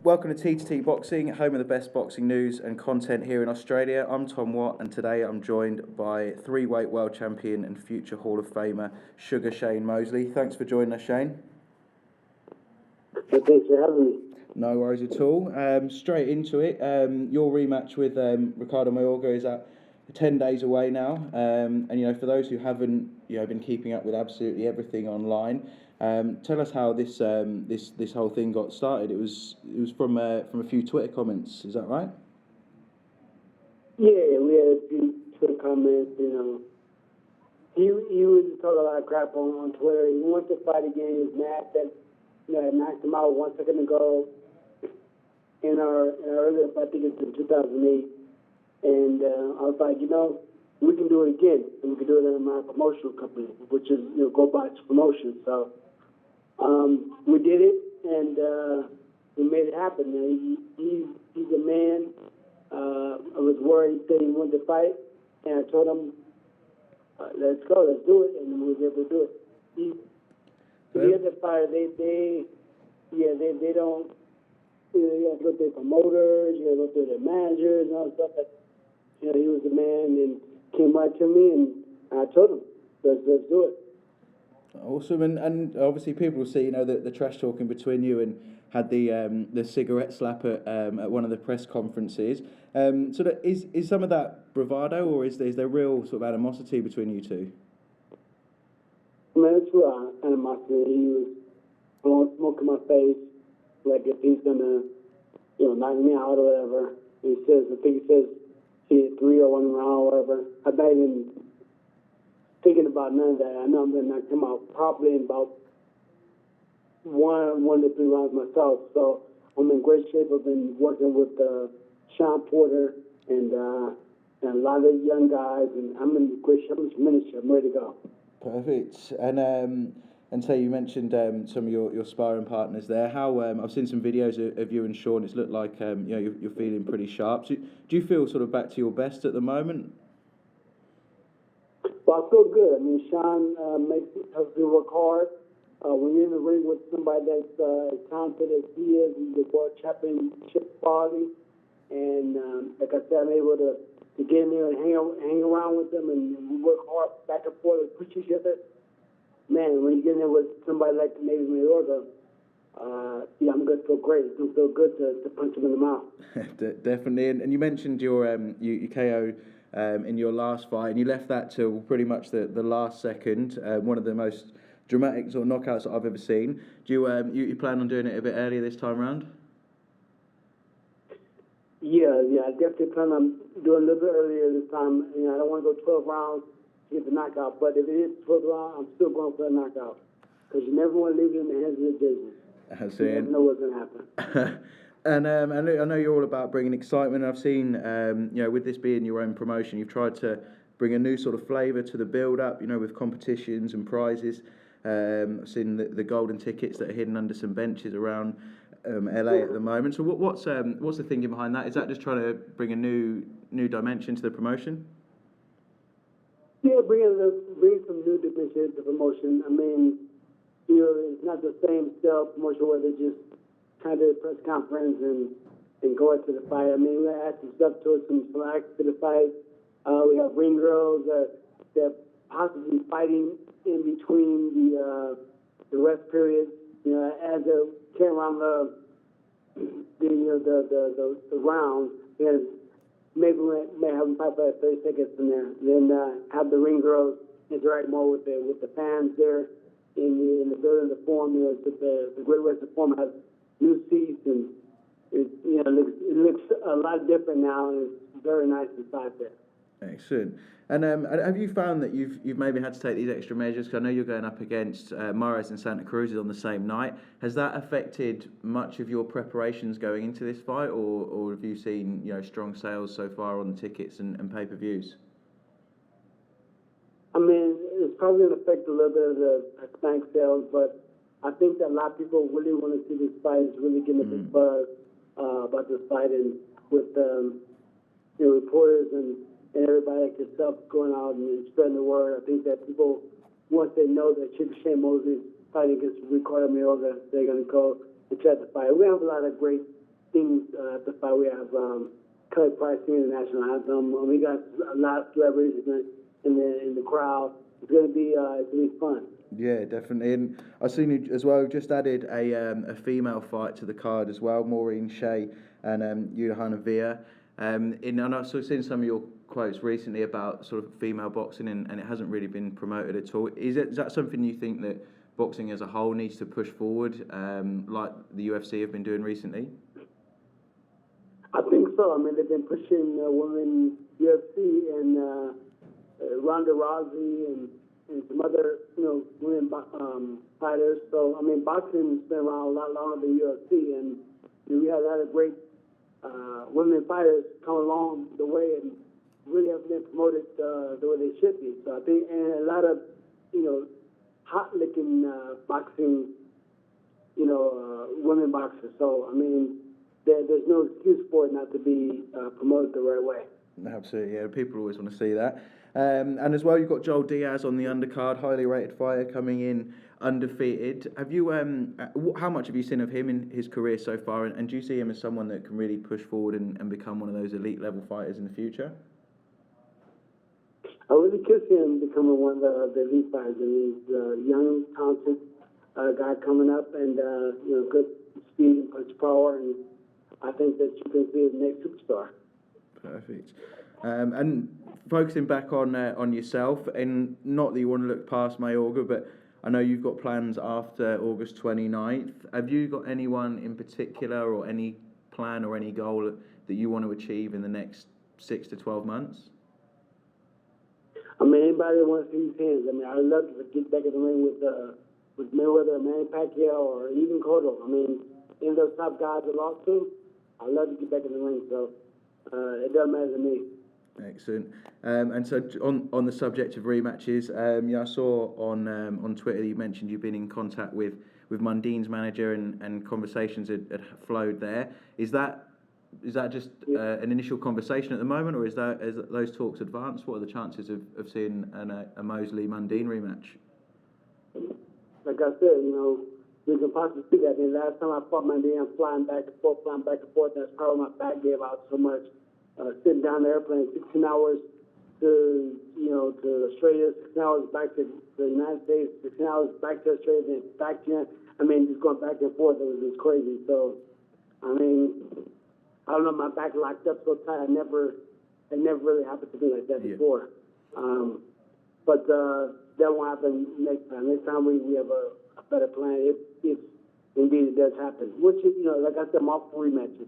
Welcome to T2T Boxing, home of the best boxing news and content here in Australia. I'm Tom Watt, and today I'm joined by three-weight world champion and future Hall of Famer, Sugar Shane Mosley. Thanks for joining us, Shane. Thanks for having me. No worries at all. Straight into it. Your rematch with Ricardo Mayorga is at 10 days away now, and for those who haven't been keeping up with absolutely everything online, tell us how this whole thing got started. It was from a few Twitter comments. Is that right? Yeah, we had a few Twitter comments. He was talking a lot of crap on Twitter. He wanted to fight again. He was mad that I knocked him out 1 second ago in our earlier fight. I think it's in 2008. And I was like, we can do it again. And we can do it in my promotional company, which is, Go Box Promotions. So we did it, and we made it happen. He's a man. I was worried. He said he wanted to fight, and I told him, let's go, let's do it. And we was able to do it. The other fighter, they don't, you have to go through their promoters, you have to go through their managers and all that stuff. He was the man and came right to me, and I told him, let's do it. Awesome, and obviously people see the trash talking between you, and had the cigarette slap at one of the press conferences. So is some of that bravado, or is there real sort of animosity between you two? Man, it's real animosity. He was blowing smoke in my face, like if he's gonna knock me out or whatever. I think he says he hit 3 or 1 round or whatever. I'm not even thinking about none of that. I know I'm going to knock him out probably in about 1 to 3 rounds myself. So I'm in great shape. I've been working with Shawn Porter and a lot of young guys, and I'm in great shape. I'm tremendous shape. I'm ready to go. Perfect. And so you mentioned some of your sparring partners there. How I've seen some videos of you and Shawn. It's looked like you're feeling pretty sharp. So do you feel sort of back to your best at the moment? Well, I feel good. I mean, Shawn makes me work hard. When you're in the ring with somebody that's as talented as Diaz, he's a world championship quality. And like I said, I'm able to get in there and hang around with them, and we work hard back and forth and push each other. Man, when you get in there with somebody like maybe Mayorga, I'm going to feel great. It's going to feel good to punch him in the mouth. Definitely. And you mentioned you KO in your last fight, and you left that till pretty much the last second. One of the most dramatic sort of knockouts that I've ever seen. Do you plan on doing it a bit earlier this time around? Yeah, I definitely plan on doing a little bit earlier this time. I don't want to go 12 rounds to get the knockout, but if it is 12 rounds, I'm still going for a knockout. Because you never want to leave it in the hands of the judges. You never know what's going to happen. And I know you're all about bringing excitement. I've seen, with this being your own promotion, you've tried to bring a new sort of flavour to the build-up, with competitions and prizes. I've seen the golden tickets that are hidden under some benches around LA at the moment. So what's the thinking behind that? Is that just trying to bring a new dimension to the promotion? Yeah, bring some new dimension to the promotion. I mean, it's not the same style promotion where they just kind of do a press conference and go into the fight. I mean, we add some stuff to it, some slack to the fight. We have ring girls that possibly fighting in between the rest period. As they're carrying around the rounds, maybe we may have them fight for 30 seconds in there. Then have the ring girls interact more with the fans there in the building. The forum, the Great Western Forum has new seats, and it looks a lot different now, and it's very nice inside there. Excellent. And have you found that you've maybe had to take these extra measures? Because I know you're going up against Mares and Santa Cruz on the same night. Has that affected much of your preparations going into this fight, or have you seen strong sales so far on the tickets and pay-per-views? I mean, it's probably going to affect a little bit of the Hispanic sales, but I think that a lot of people really want to see this fight. It's really getting a big buzz about this fight, and with reporters and everybody like yourself going out and spreading the word. I think that people, once they know that Shane Mosley is fighting against Ricardo Mayorga, they're going to go and try to fight. We have a lot of great things at the fight. We have Kelly Price singing the national anthem. We got a lot of celebrities in the crowd. It's gonna be fun. Yeah, definitely. And I've seen you as well. Just added a female fight to the card as well, Maureen Shea and Johanna Via. And I've sort of seen some of your quotes recently about sort of female boxing, and it hasn't really been promoted at all. Is that something you think that boxing as a whole needs to push forward, like the UFC have been doing recently? I think so. I mean, they've been pushing women UFC and Ronda Rousey and some other, women fighters. So, I mean, boxing's been around a lot longer than UFC, and we have had a great women fighters come along the way and really have been promoted the way they should be. So I think, and a lot of, hot-licking boxing, women boxers. So, I mean, there's no excuse for it not to be promoted the right way. Absolutely, yeah. People always want to see that. And as well, you've got Joel Diaz on the undercard, highly rated fighter, coming in undefeated. Have you? How much have you seen of him in his career so far? And do you see him as someone that can really push forward and become one of those elite level fighters in the future? I really could see him becoming one of the elite fighters. And he's a young, talented guy coming up, and good speed and punch power. And I think that you can see the next superstar. Perfect. And focusing back on yourself, and not that you want to look past Mayorga, but I know you've got plans after August 29th. Have you got anyone in particular, or any plan or any goal that you want to achieve in the next 6 to 12 months? I mean, anybody that wants to see his hands. I mean, I'd love to get back in the ring with Mayweather, Manny Pacquiao, or even Cotto. I mean, any of those top guys I lost to, I'd love to get back in the ring. So it doesn't matter to me. Excellent. And so on the subject of rematches, I saw on Twitter that you mentioned you've been in contact with Mundine's manager, and conversations had flowed there. Is that just an initial conversation at the moment, or is those talks advanced? What are the chances of seeing a Mosley Mundine rematch? Like I said, we can possibly see that. And last time I fought Mundine, I'm flying back and forth. That's probably my back gave out so much. Sitting down the airplane 16 hours to Australia, 16 hours back to the United States, 16 hours back to Australia, then back to, just going back and forth, it was just crazy. So, I mean, I don't know, my back locked up so tight. It never really happened to me like that before. But that won't happen next time. Next time we have a better plan if indeed it does happen. Which, like I said, I'm all for rematches.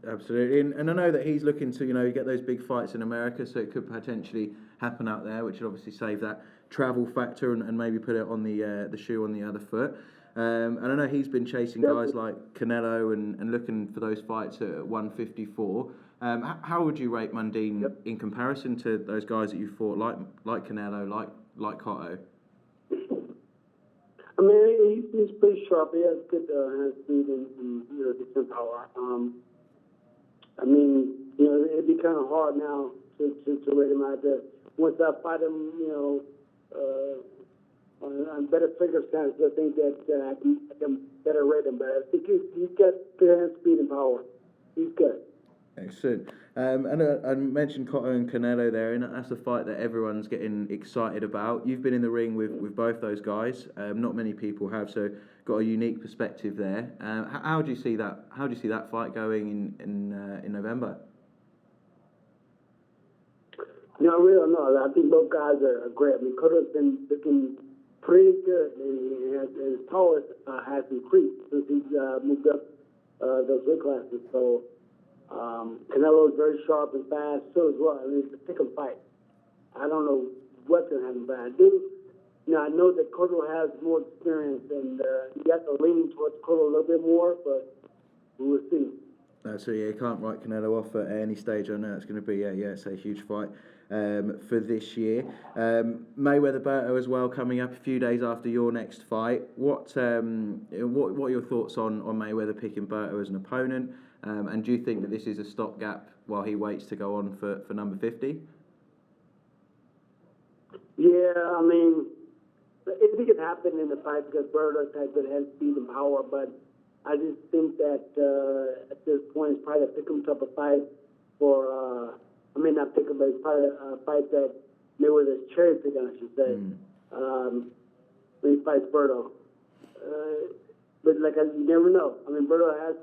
Absolutely, and I know that he's looking to get those big fights in America, so it could potentially happen out there, which would obviously save that travel factor and maybe put it on the shoe on the other foot. And I know he's been chasing guys like Canelo and looking for those fights at 154. How would you rate Mundine in comparison to those guys that you fought, like Canelo, like Cotto? I mean, he's pretty sharp. He has good hand speed and decent power. I mean, it'd be kind of hard now to rate him out there. Once I fight him, on better circumstances, I think that I can better rate him. But I think he's got good hand speed and power. He's good. Excellent. And I mentioned Cotto and Canelo there, and that's a fight that everyone's getting excited about. You've been in the ring with both those guys. Not many people have, so got a unique perspective there. How do you see that? How do you see that fight going in November? I really don't know. I think both guys are great. I mean, Cotto's been looking pretty good, and his power has increased since he's moved up those weight classes. So. Canelo is very sharp and fast, so as well. I mean, it's a pick 'em fight. I don't know what's going to happen, but I know that Cotto has more experience, and he got the leaning towards Cotto a little bit more, but we will see. So you can't write Canelo off at any stage. I know it's going to be it's a huge fight for this year. Mayweather Berto as well coming up a few days after your next fight. What are your thoughts on Mayweather picking Berto as an opponent? And do you think that this is a stopgap while he waits to go on for number 50? Yeah, I mean, it could happen in the fight because Berto has good head speed and power, but I just think that at this point it's probably a pick-em type of fight for, I mean not pick-em, but it's probably a fight that Mayweather's cherry picking, I should say, when he fights Berto. But you never know. I mean, Berto has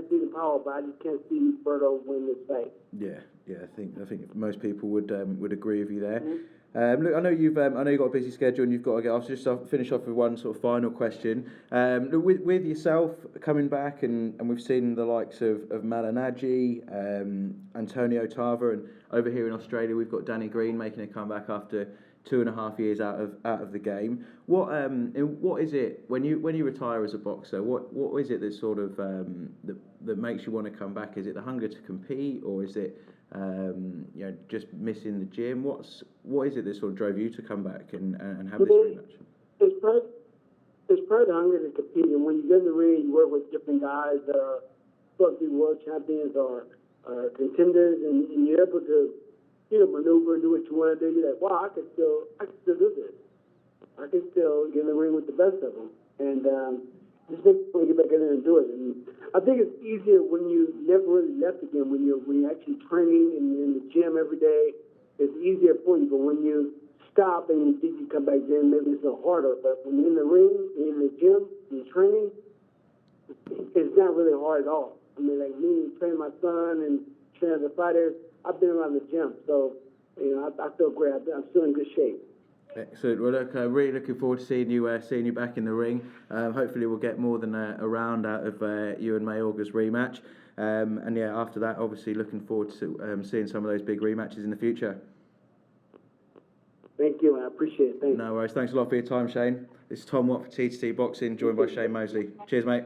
season power, but I just can't see Berto win this fight. Yeah, I think most people would agree with you there. Mm-hmm. Look, I know you've got a busy schedule and you've got to get off. Just finish off with one sort of final question. Look, with yourself coming back, and we've seen the likes of Malignaggi, Antonio Tarver, and over here in Australia we've got Danny Green making a comeback after 2.5 years out of the game. What is it when you retire as a boxer? What is it that sort of that makes you want to come back? Is it the hunger to compete, or is it just missing the gym? What is it that sort of drove you to come back and have this rematch? It's probably the hunger to compete, and when you get in the ring, you work with different guys that are supposed to be world champions or contenders, and you're able to maneuver and do what you want to do. You're like, wow, I can still do this. I can still get in the ring with the best of them, and just make want to get back in there and do it. And I think it's easier when you never really left again. When you're actually training and in the gym every day, it's easier for you. But when you stop and you think you come back in, maybe it's a little harder. But when you're in the ring, you're in the gym, you're training, it's not really hard at all. I mean, like me training my son and training the fighters, I've been around the gym, so I feel great. I'm still in good shape. Excellent. Well, look, really looking forward to seeing you back in the ring. Hopefully, we'll get more than a round out of you and Mayorga's rematch. And yeah, after that, obviously, looking forward to seeing some of those big rematches in the future. Thank you. I appreciate it. Thanks. No worries. Thanks a lot for your time, Shane. This is Tom Watt for T2T Boxing, joined by Shane Mosley. Cheers, mate.